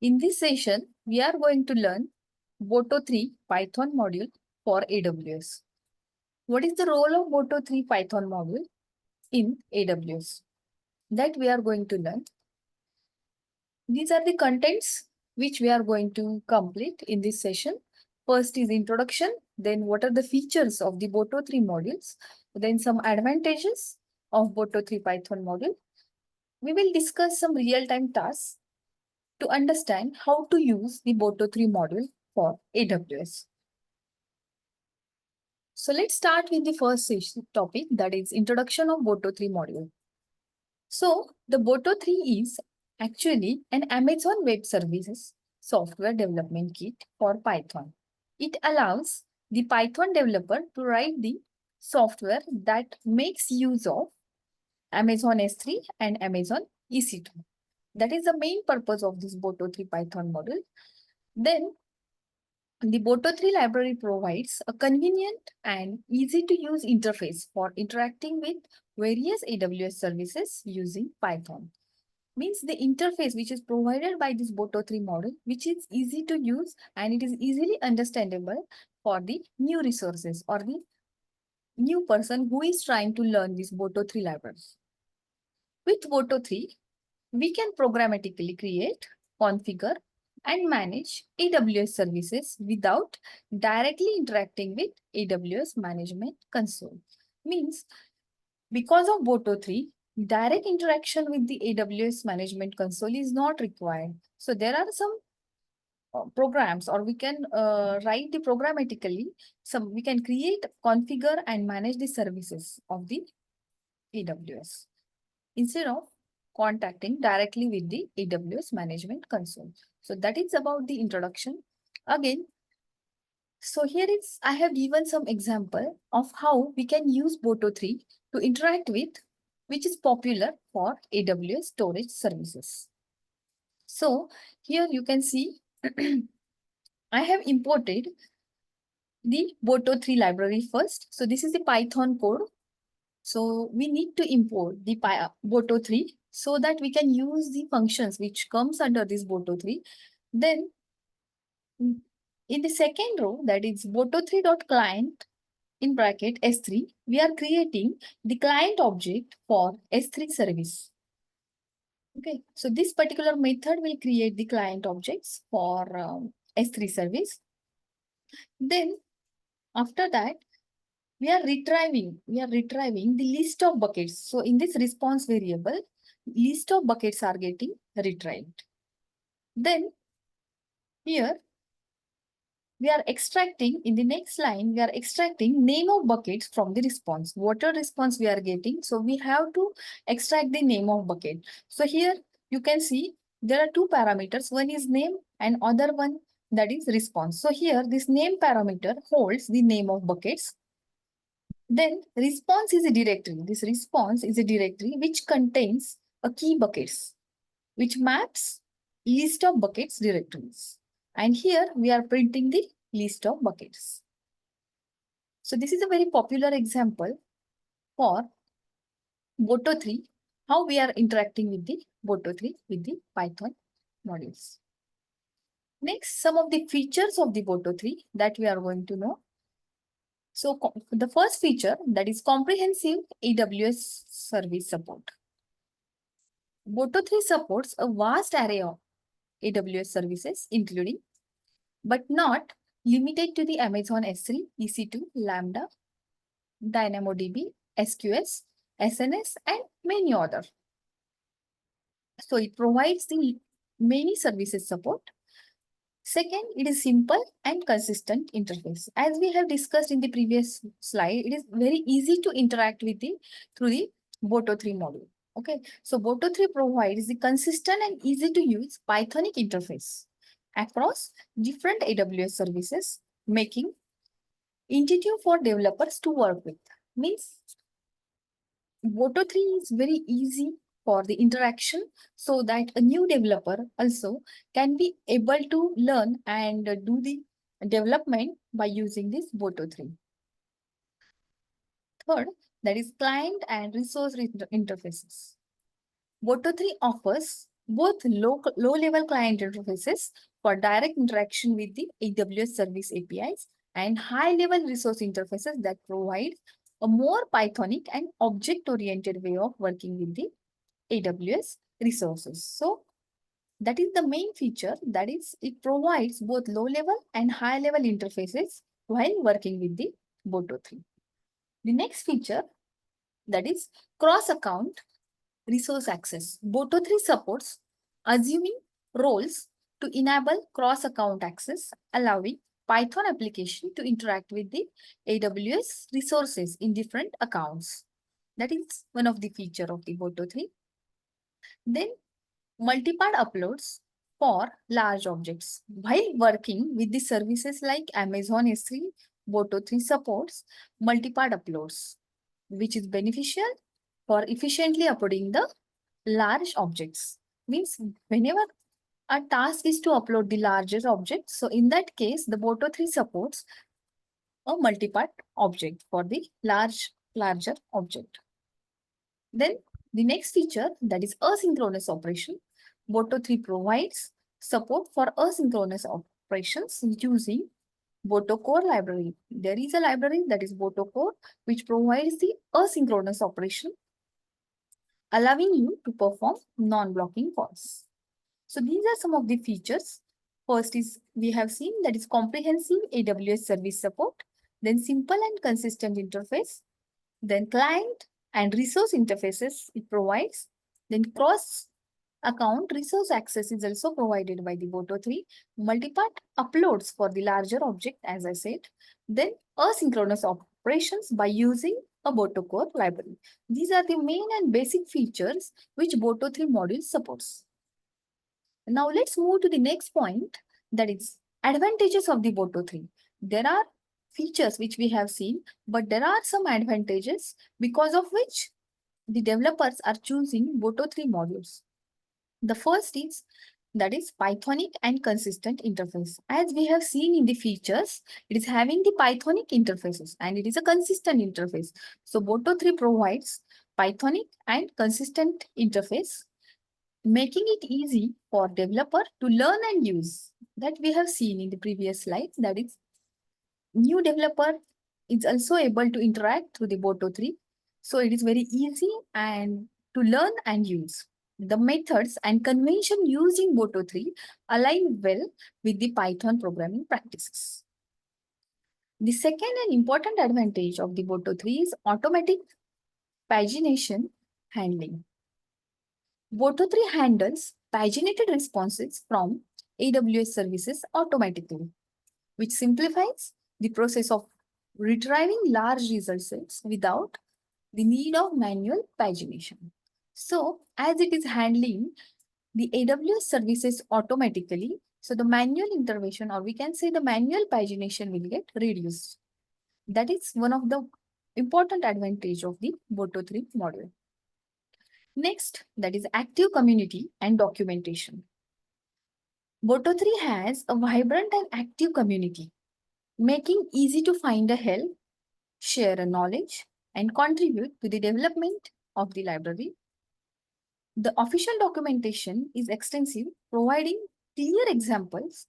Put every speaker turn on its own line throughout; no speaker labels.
In this session, we are going to learn boto3 Python module for AWS. What is the role of boto3 Python module in AWS? That we are going to learn. These are the contents which we are going to complete in this session. First is introduction, then what are the features of the boto3 modules, then some advantages of boto3 Python module. We will discuss some real-time tasks to understand how to use the boto3 module for AWS. So let's start with the first topic, that is introduction of boto3 module. So the boto3 is actually an Amazon Web Services software development kit for Python. It allows the Python developer to write the software that makes use of Amazon S3 and Amazon EC2. That is the main purpose of this boto3 Python module. Then the boto3 library provides a convenient and easy to use interface for interacting with various AWS services using Python. Means the interface which is provided by this boto3 model, which is easy to use and it is easily understandable for the new resources or the new person who is trying to learn this boto3 library. With boto3, we can programmatically create, configure, and manage AWS services without directly interacting with AWS Management Console. Means, because of boto3, direct interaction with the AWS Management Console is not required. So there are some programs, or we can write the programmatically. We can create, configure, and manage the services of the AWS instead of contacting directly with the AWS Management Console. So that is about the introduction. Again, so here I have given some example of how we can use boto3 to interact with, which is popular for AWS storage services. So here you can see I have imported the boto3 library first. So this is the Python code. So we need to import the boto3 so that we can use the functions which comes under this boto3. Then in the second row, that is boto3.client in bracket S3, we are creating the client object for S3 service. Okay, so this particular method will create the client objects for S3 service. Then after that, we are retrieving the list of buckets. So in this response variable, list of buckets are getting retrieved. Then here we are extracting, in the next line, we are extracting name of buckets from the response. Whatever response we are getting, so we have to extract the name of bucket. So here you can see there are two parameters. One is name and other one, that is response. So here this name parameter holds the name of buckets. Then response is a directory. This response is a directory which contains a key buckets, which maps list of buckets directories. And here we are printing the list of buckets. So this is a very popular example for boto3, how we are interacting with the boto3 with the Python modules. Next, some of the features of the boto3 that we are going to know. So the first feature, that is comprehensive AWS service support. boto3 supports a vast array of AWS services, including, but not limited to, the Amazon S3, EC2, Lambda, DynamoDB, SQS, SNS, and many others. So it provides the many services support. Second, it is simple and consistent interface. As we have discussed in the previous slide, it is very easy to interact with through the boto3 module. Okay, so boto3 provides the consistent and easy to use Pythonic interface across different AWS services, making intuitive for developers to work with. Means boto3 is very easy for the interaction, so that a new developer also can be able to learn and do the development by using this boto3. Third, that is client and resource interfaces. boto3 offers both low-level client interfaces for direct interaction with the AWS service APIs and high-level resource interfaces that provide a more Pythonic and object-oriented way of working with the AWS resources. So that is the main feature, that is it provides both low-level and high-level interfaces while working with the boto3. The next feature, that is cross-account resource access. boto3 supports assuming roles to enable cross-account access, allowing Python application to interact with the AWS resources in different accounts. That is one of the feature of the boto3. Then multi-part uploads for large objects. While working with the services like Amazon S3, boto3 supports multi-part uploads, which is beneficial for efficiently uploading the large objects. Means whenever a task is to upload the larger object, so in that case, the boto3 supports a multi-part object for the larger object. Then the next feature, that is asynchronous operation. boto3 provides support for asynchronous operations using boto-core library. There is a library, that is boto-core, which provides the asynchronous operation, allowing you to perform non-blocking calls. So these are some of the features. First is we have seen, that is comprehensive AWS service support, then simple and consistent interface, then client and resource interfaces it provides, then cross account resource access is also provided by the boto3, multi-part uploads for the larger object as I said, then asynchronous operations by using a boto-core library. These are the main and basic features which boto3 module supports. Now let's move to the next point, that is advantages of the boto3. There are features which we have seen, but there are some advantages because of which the developers are choosing boto3 modules. The first is, that is Pythonic and consistent interface. As we have seen in the features, it is having the Pythonic interfaces and it is a consistent interface. So boto3 provides Pythonic and consistent interface, making it easy for developer to learn and use. That we have seen in the previous slides, that is new developer is also able to interact through the boto3. So it is very easy and to learn and use. The methods and convention used in boto3 align well with the Python programming practices. The second and important advantage of the boto3 is automatic pagination handling. boto3 handles paginated responses from AWS services automatically, which simplifies the process of retrieving large result sets without the need of manual pagination. So, as it is handling the AWS services automatically, so the manual intervention, or we can say the manual pagination, will get reduced. That is one of the important advantage of the boto3 model. Next, that is active community and documentation. boto3 has a vibrant and active community, making easy to find a help, share a knowledge, and contribute to the development of the library. The official documentation is extensive, providing clear examples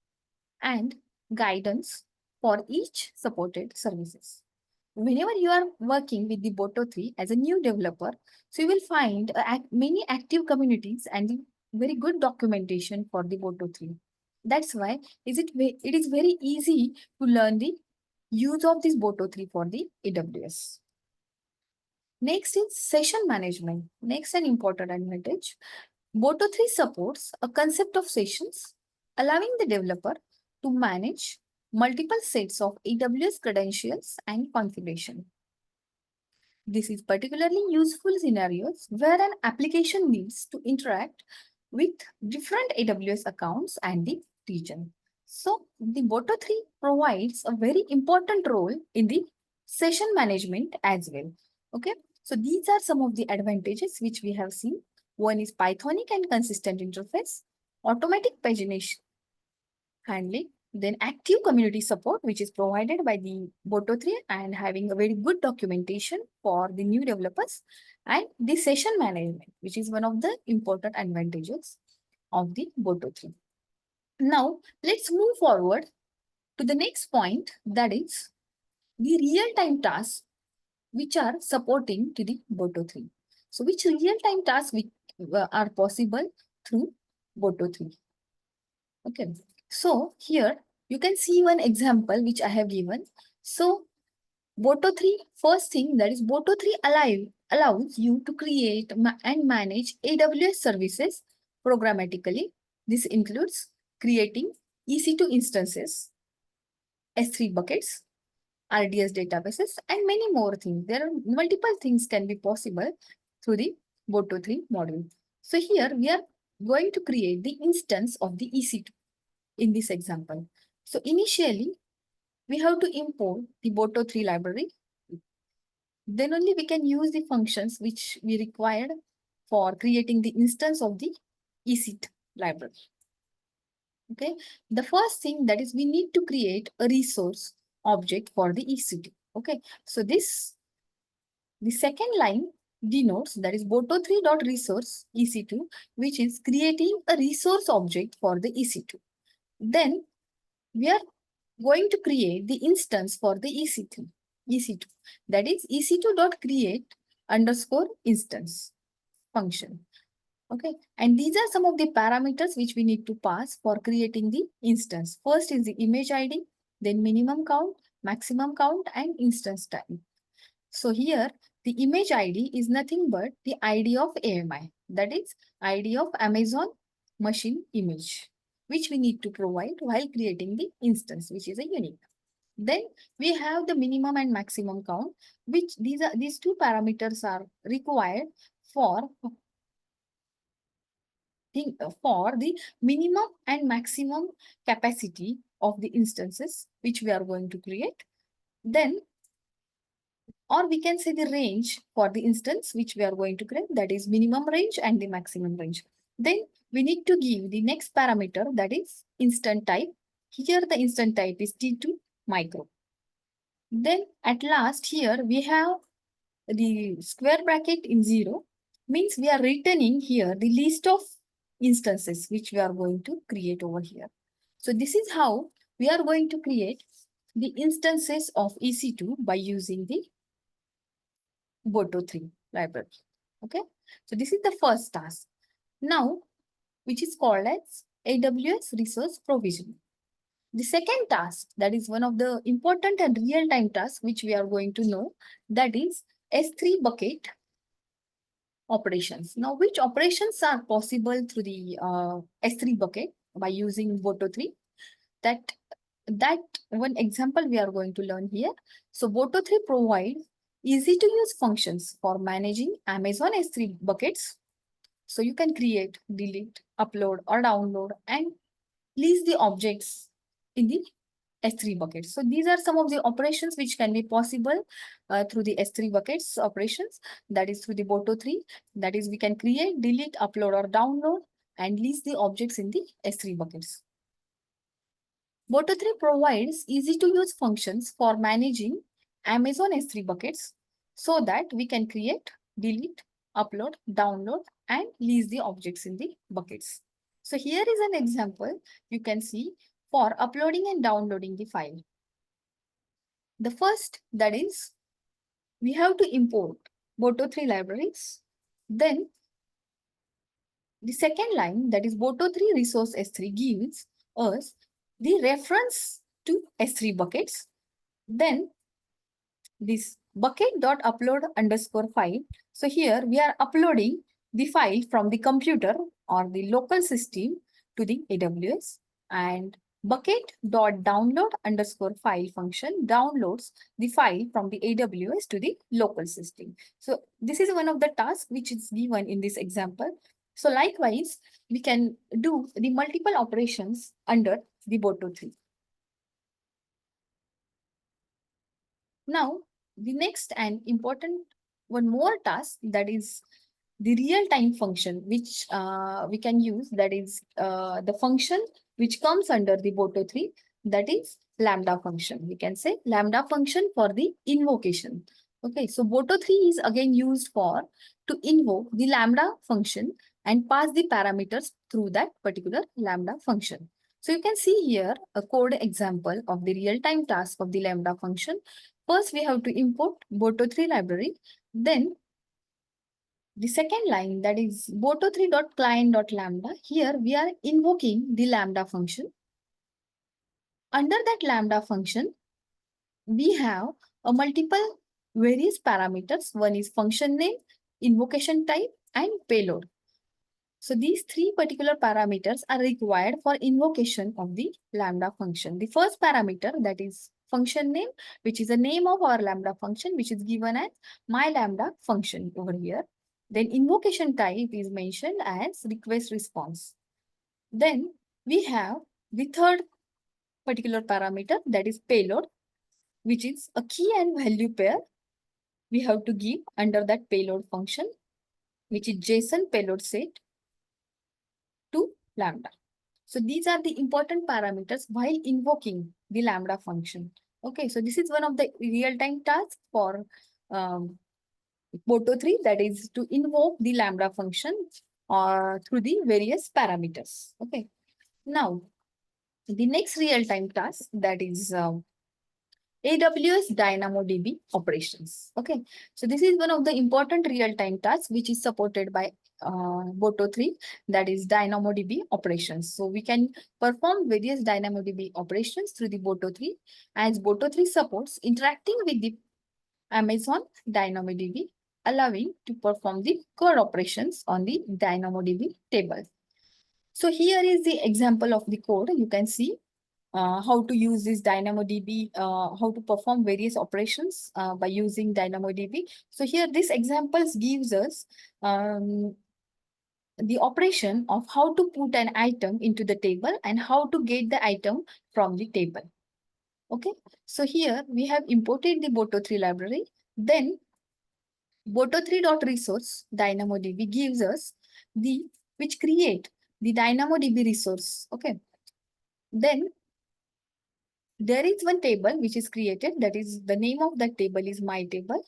and guidance for each supported services. Whenever you are working with the boto3 as a new developer, so you will find many active communities and very good documentation for the boto3. That's why it is very easy to learn the use of this boto3 for the AWS. Next is session management. Next, an important advantage. boto3 supports a concept of sessions, allowing the developer to manage multiple sets of AWS credentials and configuration. This is particularly useful scenarios where an application needs to interact with different AWS accounts and the region. So the boto3 provides a very important role in the session management as well. Okay, so these are some of the advantages which we have seen. One is Pythonic and consistent interface, automatic pagination handling, then active community support, which is provided by the boto3 and having a very good documentation for the new developers, and the session management, which is one of the important advantages. of the boto3. Now, let's move forward to the next point, that is the real-time tasks which are supporting to the boto3. So, which real-time tasks are possible through boto3? Okay. So, here you can see one example which I have given. So, boto3, first thing, that is boto3 allows you to create and manage AWS services programmatically. This includes creating EC2 instances, S3 buckets, RDS databases, and many more things. There are multiple things can be possible through the boto3 module. So here we are going to create the instance of the EC2 in this example. So initially, we have to import the boto3 library. Then only we can use the functions which we required for creating the instance of the EC2 library. Okay, the first thing, that is we need to create a resource object for the EC2. Okay, so the second line denotes, that is boto3.resource EC2, which is creating a resource object for the EC2. Then we are going to create the instance for the EC2, that is EC2.create underscore instance function. Okay, and these are some of the parameters which we need to pass for creating the instance. First is the image ID, then minimum count, maximum count, and instance time. So here the image ID is nothing but the ID of AMI, that is ID of Amazon machine image, which we need to provide while creating the instance, which is a unique. Then we have the minimum and maximum count, which these two parameters are required for the minimum and maximum capacity of the instances which we are going to create. Then, or we can say the range for the instance which we are going to create, that is minimum range and the maximum range. Then we need to give the next parameter, that is instant type. Here the instant type is T2 micro. Then at last here we have the square bracket in 0, means we are returning here the list of instances which we are going to create over here. So this is how we are going to create the instances of EC2 by using the boto3 library. Okay, so this is the first task. Now, which is called as AWS resource provisioning. The second task, that is one of the important and real-time tasks which we are going to know, that is S3 bucket operations. Now, which operations are possible through the S3 bucket by using boto3? That one example we are going to learn here. So boto3 provides easy to use functions for managing Amazon S3 buckets. So you can create, delete, upload or download and list the objects in the S3 buckets. So these are some of the operations which can be possible through the S3 buckets operations, that is through the boto3. That is, we can create, delete, upload or download and list the objects in the S3 buckets. boto3 provides easy to use functions for managing Amazon S3 buckets so that we can create, delete, upload, download and list the objects in the buckets. So here is an example you can see for uploading and downloading the file. The first, that is, we have to import boto3 libraries. Then the second line, that is boto3 resource S3, gives us the reference to S3 buckets. Then this bucket.upload underscore file. So here we are uploading the file from the computer or the local system to the AWS, and bucket.download underscore file function downloads the file from the AWS to the local system. So this is one of the tasks which is given in this example. So likewise, we can do the multiple operations under the boto3. Now, the next and important one more task, that is the real-time function which we can use, that is the function which comes under the boto3, that is lambda function. We can say lambda function for the invocation. Okay, so boto3 is again used for to invoke the lambda function and pass the parameters through that particular Lambda function. So you can see here a code example of the real-time task of the Lambda function. First, we have to import boto3 library. Then the second line, that is boto3.client.lambda. Here we are invoking the Lambda function. Under that Lambda function, we have a multiple various parameters. One is function name, invocation type, and payload. So these three particular parameters are required for invocation of the Lambda function. The first parameter, that is function name, which is the name of our Lambda function, which is given as my Lambda function over here. Then invocation type is mentioned as request response. Then we have the third particular parameter, that is payload, which is a key and value pair we have to give under that payload function, which is JSON payload set to Lambda. So these are the important parameters while invoking the Lambda function. Okay, so this is one of the real-time tasks for boto3, that is to invoke the Lambda function through the various parameters. Okay, now the next real-time task, that is AWS DynamoDB operations. Okay, so this is one of the important real-time tasks which is supported by boto3, that is DynamoDB operations. So we can perform various DynamoDB operations through the boto3, as boto3 supports interacting with the Amazon DynamoDB, allowing to perform the code operations on the DynamoDB table. So here is the example of the code. You can see how to use this DynamoDB, how to perform various operations by using DynamoDB. So here this examples gives us the operation of how to put an item into the table and how to get the item from the table. Okay, so here we have imported the boto3 library. Then boto3.resource DynamoDB gives us which create the DynamoDB resource. Okay, then there is one table which is created, that is the name of that table is my table.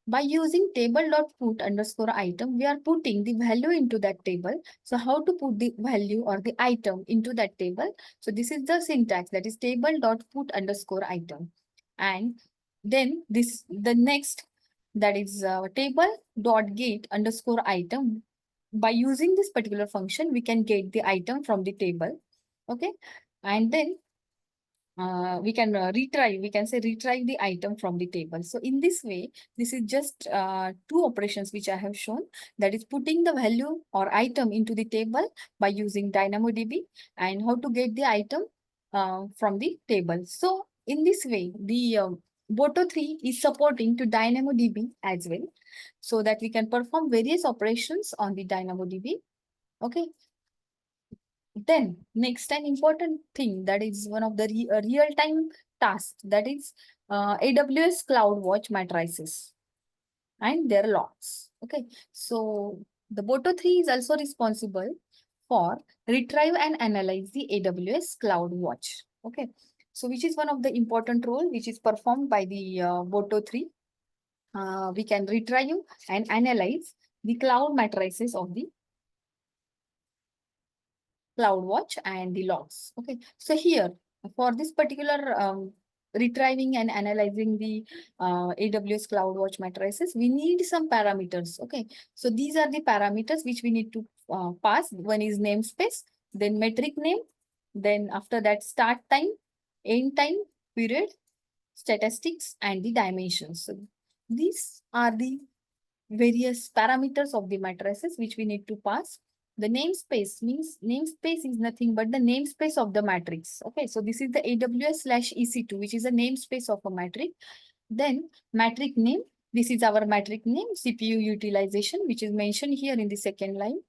By using table.put_item, we are putting the value into that table. So how to put the value or the item into that table? So this is the syntax, that is table.put_item. And then the next, that is table.get_item. By using this particular function, we can get the item from the table. Okay. And then we can retry the item from the table. So in this way, this is just two operations which I have shown, that is putting the value or item into the table by using DynamoDB, and how to get the item from the table. So in this way, the boto3 is supporting to DynamoDB as well, so that we can perform various operations on the DynamoDB. Okay. Then next, an important thing, that is one of the real-time tasks, that is AWS CloudWatch matrices and their logs. Okay, so the boto3 is also responsible for retrieve and analyze the AWS CloudWatch. Okay, so which is one of the important role which is performed by the boto3. We can retrieve and analyze the cloud matrices of the CloudWatch and the logs. Okay, so here for this particular retrieving and analyzing the AWS CloudWatch matrices, we need some parameters. Okay, so these are the parameters which we need to pass. One is namespace, then metric name, then after that start time, end time, period, statistics, and the dimensions. So these are the various parameters of the matrices which we need to pass. The namespace means namespace is nothing but the namespace of the matrix. Okay, so this is the AWS/EC2, which is a namespace of a matrix. Then metric name, this is our metric name, CPU utilization, which is mentioned here in the second line.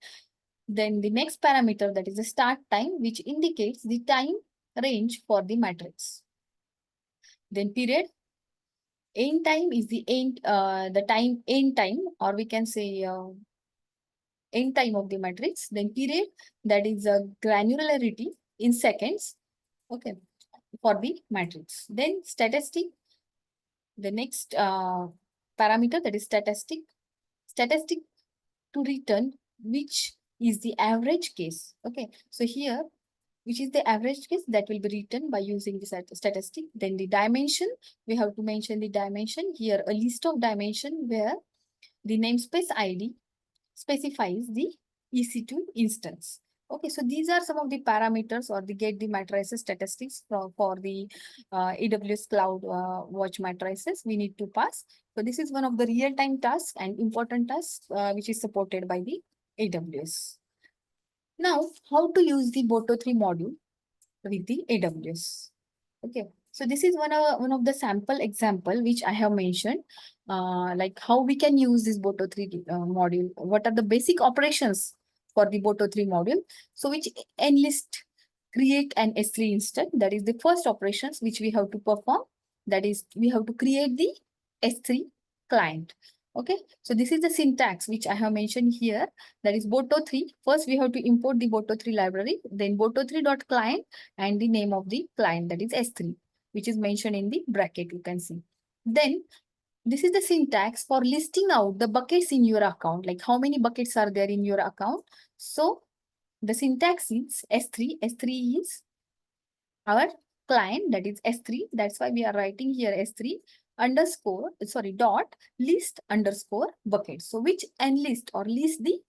Then the next parameter, that is the start time, which indicates the time range for the matrix. Then period. End time is the end time, or we can say end time of the matrix. Then period, that is a granularity in seconds. Okay, for the matrix. Then statistic, the next parameter, that is statistic to return which is the average case. Okay, so here, which is the average case that will be written by using the statistic. Then the dimension, we have to mention the dimension here, a list of dimension where the namespace ID specifies the EC2 instance. Okay, so these are some of the parameters or the get the matrices statistics for the AWS Cloud Watch matrices we need to pass. So this is one of the real-time tasks and important tasks which is supported by the AWS. Now, how to use the boto3 module with the AWS? Okay, so this is one of the sample example which I have mentioned, like how we can use this boto3 module. What are the basic operations for the boto3 module? So which enlist create an S3 instance. That is the first operations which we have to perform. That is, we have to create the S3 client. Okay, so this is the syntax which I have mentioned here. That is boto3. First, we have to import the boto3 library, then boto3.client and the name of the client, that is S3, which is mentioned in the bracket, you can see. Then this is the syntax for listing out the buckets in your account, like how many buckets are there in your account. So the syntax is S3. S3 is our client, that is S3. That's why we are writing here S3 underscore, sorry, dot list underscore bucket. So which enlist or list the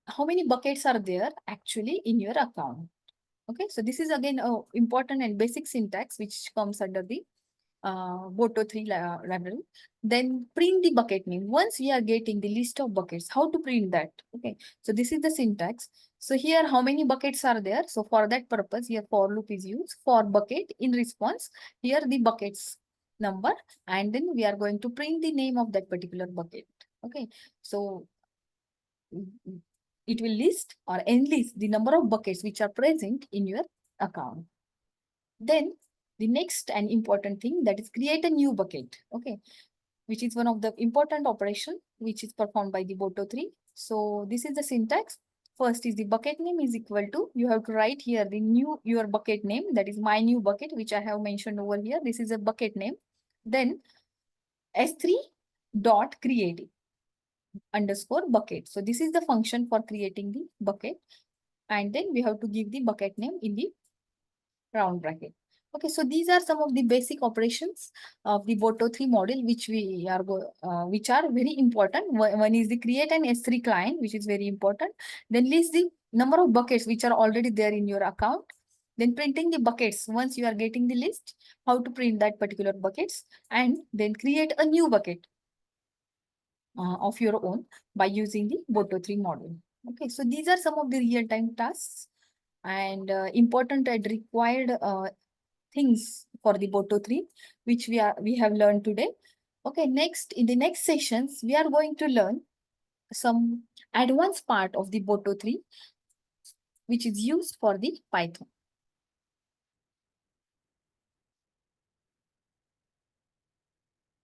how many buckets are there actually in your account. Okay, so this is again a important and basic syntax which comes under the boto3 library. Then print the bucket name. Once we are getting the list of buckets, how to print that? Okay, so this is the syntax. So here, how many buckets are there? So for that purpose, here for loop is used for bucket in response. Here the buckets number, and then we are going to print the name of that particular bucket. Okay, so it will list or enlist the number of buckets which are present in your account. Then the next and important thing, that is create a new bucket. Okay, which is one of the important operation which is performed by the boto3. So this is the syntax. First is the bucket name is equal to, you have to write here the new, your bucket name, that is my new bucket, which I have mentioned over here. This is a bucket name. Then S3 dot create underscore bucket. So this is the function for creating the bucket. And then we have to give the bucket name in the round bracket. Okay, so these are some of the basic operations of the boto3 model, which which are very important. One is the create an S3 client, which is very important. Then list the number of buckets which are already there in your account. Then printing the buckets. Once you are getting the list, how to print that particular buckets, and then create a new bucket of your own by using the boto3 model. Okay, so these are some of the real-time tasks and important and required things for the boto3, which we have learned today. Okay, next, in the next sessions, we are going to learn some advanced part of the boto3, which is used for the Python.